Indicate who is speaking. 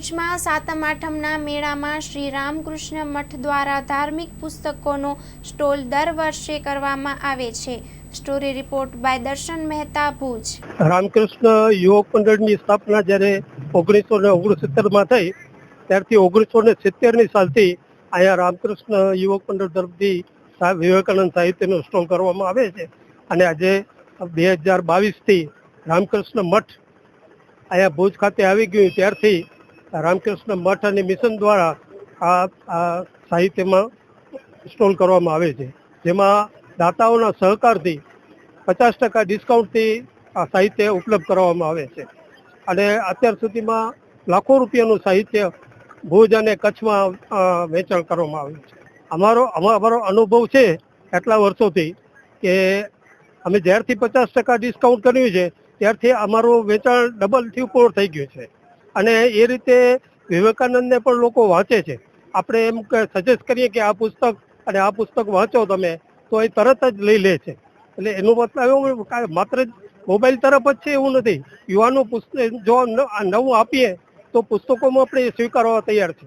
Speaker 1: ભુજમાં સાતમ આઠમના મેળામાં શ્રી રામકૃષ્ણ મઠ દ્વારા ધાર્મિક પુસ્તકોનો સ્ટોલ દર વર્ષે કરવામાં આવે છે। સ્ટોરી રિપોર્ટ બાય દર્શન મહેતા, ભુજ।
Speaker 2: રામકૃષ્ણ યુવક મંડળની સ્થાપના જ્યારે 1969માં થઈ ત્યારથી 1970ની સાલથી અહીંયા રામકૃષ્ણ યુવક મંડળ તરફથી વિવેકાનંદ સાહિત્યનો સ્ટોલ કરવામાં આવે છે અને આજે 2022થી રામકૃષ્ણ મઠ અહીંયા ભુજ ખાતે આવી ગયું ત્યારથી રામકૃષ્ણ મઠ અને મિશન દ્વારા આ સાહિત્યમાં સ્ટોલ કરવામાં આવે છે, જેમાં દાતાઓના સહકારથી 50% ડિસ્કાઉન્ટથી આ સાહિત્ય ઉપલબ્ધ કરવામાં આવે છે અને અત્યાર સુધીમાં લાખો રૂપિયાનું સાહિત્ય ભુજ અને કચ્છમાં વેચાણ કરવામાં આવ્યું છે। અમારો અનુભવ છે એટલા વર્ષોથી કે અમે જ્યારથી 50% ડિસ્કાઉન્ટ કર્યું છે ત્યારથી અમારું વેચાણ ડબલથી ઉપર થઈ ગયું છે અને એ રીતે વિવેકાનંદને પણ લોકો વાંચે છે। આપણે એમ સજેસ્ટ કરીએ કે આ પુસ્તક અને આ પુસ્તક વાંચો તમે તો એ તરત જ લઈ લે છે। એટલે એનું મતલબ એવું માત્ર મોબાઈલ તરફ જ છે એવું નથી, યુવાનો પુસ્તક જો નવું આપીએ તો પુસ્તકોમાં આપણે સ્વીકારવા તૈયાર છે।